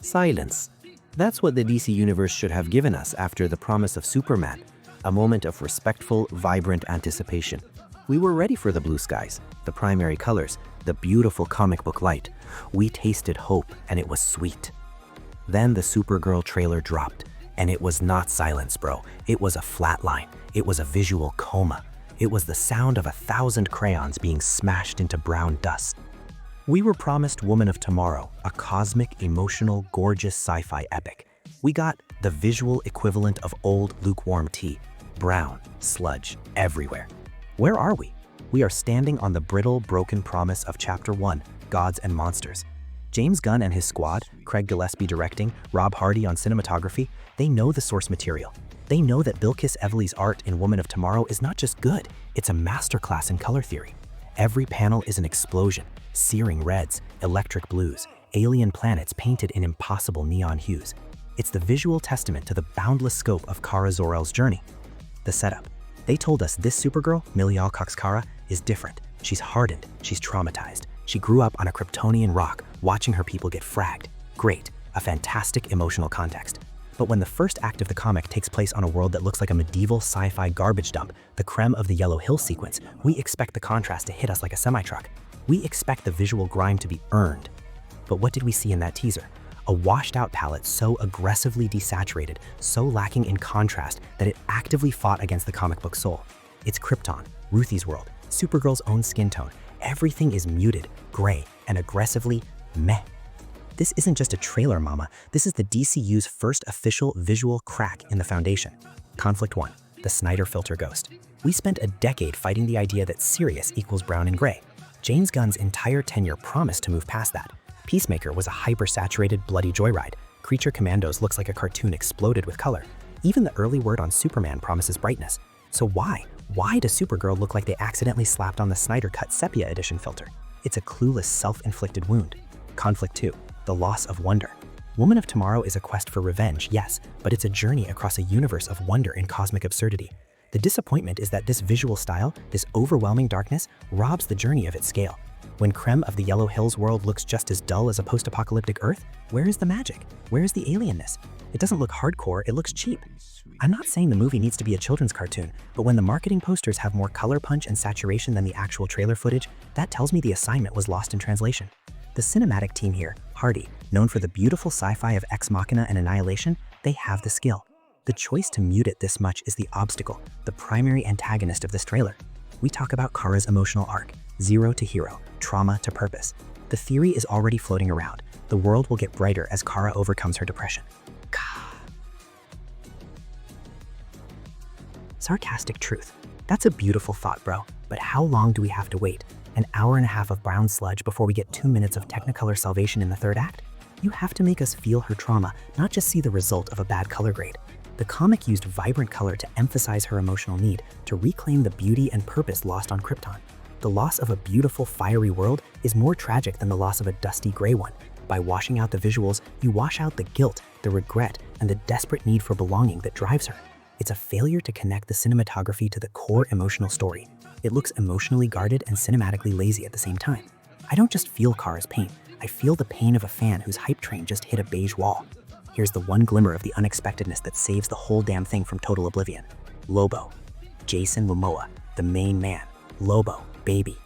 Silence. That's what the DC Universe should have given us after the promise of Superman, a moment of respectful, vibrant anticipation. We were ready for the blue skies, the primary colors, the beautiful comic book light. We tasted hope, and it was sweet. Then the Supergirl trailer dropped, and it was not silence, bro. It was a flatline. It was a visual coma. It was the sound of 1,000 crayons being smashed into brown dust. We were promised Woman of Tomorrow, a cosmic, emotional, gorgeous sci-fi epic. We got the visual equivalent of old lukewarm tea, brown, sludge, everywhere. Where are we? We are standing on the brittle, broken promise of Chapter 1, Gods and Monsters. James Gunn and his squad, Craig Gillespie directing, Rob Hardy on cinematography, they know the source material. They know that Bilquis Evely's art in Woman of Tomorrow is not just good, it's a masterclass in color theory. Every panel is an explosion, searing reds, electric blues, alien planets painted in impossible neon hues. It's the visual testament to the boundless scope of Kara Zor-El's journey. The setup. They told us this Supergirl, Millie Alcock's Kara, is different. She's hardened, she's traumatized. She grew up on a Kryptonian rock, watching her people get fragged. Great, a fantastic emotional context. But when the first act of the comic takes place on a world that looks like a medieval sci-fi garbage dump, the creme of the Yellow Hill sequence, we expect the contrast to hit us like a semi-truck. We expect the visual grime to be earned. But what did we see in that teaser? A washed-out palette so aggressively desaturated, so lacking in contrast that it actively fought against the comic book soul. It's Krypton, Ruthie's world, Supergirl's own skin tone. Everything is muted, gray, and aggressively meh. This isn't just a trailer, mama. This is the DCU's first official visual crack in the foundation. Conflict 1, the Snyder filter ghost. We spent a decade fighting the idea that Sirius equals brown and gray. James Gunn's entire tenure promised to move past that. Peacemaker was a hyper-saturated, bloody joyride. Creature Commandos looks like a cartoon exploded with color. Even the early word on Superman promises brightness. So why? Why does Supergirl look like they accidentally slapped on the Snyder Cut Sepia Edition filter? It's a clueless, self-inflicted wound. Conflict 2, the loss of wonder. Woman of Tomorrow is a quest for revenge, yes, but it's a journey across a universe of wonder and cosmic absurdity. The disappointment is that this visual style, this overwhelming darkness, robs the journey of its scale. When creme of the Yellow Hills world looks just as dull as a post-apocalyptic Earth, where is the magic? Where is the alienness? It doesn't look hardcore, it looks cheap. I'm not saying the movie needs to be a children's cartoon, but when the marketing posters have more color punch and saturation than the actual trailer footage, that tells me the assignment was lost in translation. The cinematic team here, Hardy, known for the beautiful sci-fi of Ex Machina and Annihilation, they have the skill. The choice to mute it this much is the obstacle, the primary antagonist of this trailer. We talk about Kara's emotional arc, zero to hero, trauma to purpose. The theory is already floating around. The world will get brighter as Kara overcomes her depression. Sarcastic truth. That's a beautiful thought, bro. But how long do we have to wait? An hour and a half of brown sludge before we get 2 minutes of Technicolor salvation in the third act? You have to make us feel her trauma, not just see the result of a bad color grade. The comic used vibrant color to emphasize her emotional need, to reclaim the beauty and purpose lost on Krypton. The loss of a beautiful, fiery world is more tragic than the loss of a dusty gray one. By washing out the visuals, you wash out the guilt, the regret, and the desperate need for belonging that drives her. It's a failure to connect the cinematography to the core emotional story. It looks emotionally guarded and cinematically lazy at the same time. I don't just feel Kara's pain, I feel the pain of a fan whose hype train just hit a beige wall. Here's the one glimmer of the unexpectedness that saves the whole damn thing from total oblivion. Lobo. Jason Momoa, the main man. Lobo, baby.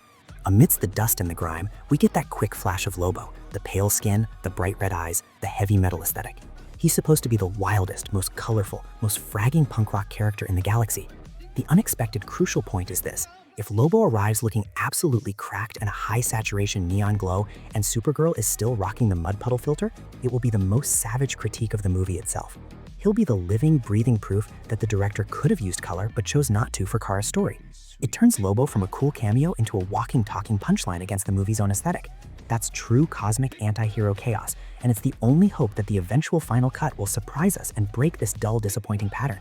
Amidst the dust and the grime, we get that quick flash of Lobo, the pale skin, the bright red eyes, the heavy metal aesthetic. He's supposed to be the wildest, most colorful, most fragging punk rock character in the galaxy. The unexpected crucial point is this. If Lobo arrives looking absolutely cracked and a high-saturation neon glow, and Supergirl is still rocking the mud puddle filter, it will be the most savage critique of the movie itself. He'll be the living, breathing proof that the director could have used color but chose not to for Kara's story. It turns Lobo from a cool cameo into a walking, talking punchline against the movie's own aesthetic. That's true cosmic anti-hero chaos, and it's the only hope that the eventual final cut will surprise us and break this dull, disappointing pattern.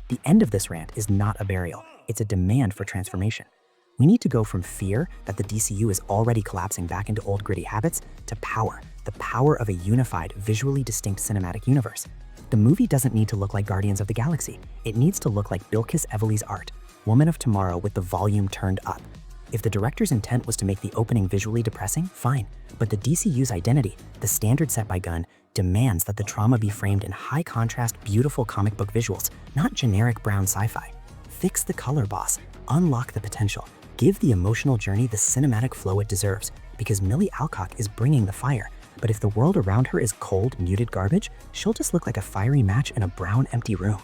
The end of this rant is not a burial, it's a demand for transformation. We need to go from fear that the DCU is already collapsing back into old gritty habits to power, the power of a unified, visually distinct cinematic universe. The movie doesn't need to look like Guardians of the Galaxy. It needs to look like Bilquis Evely's art, Woman of Tomorrow with the volume turned up. If the director's intent was to make the opening visually depressing, fine. But the DCU's identity, the standard set by Gunn, demands that the trauma be framed in high-contrast, beautiful comic book visuals, not generic brown sci-fi. Fix the color, boss. Unlock the potential. Give the emotional journey the cinematic flow it deserves, because Millie Alcock is bringing the fire. But if the world around her is cold, muted garbage, she'll just look like a fiery match in a brown, empty room.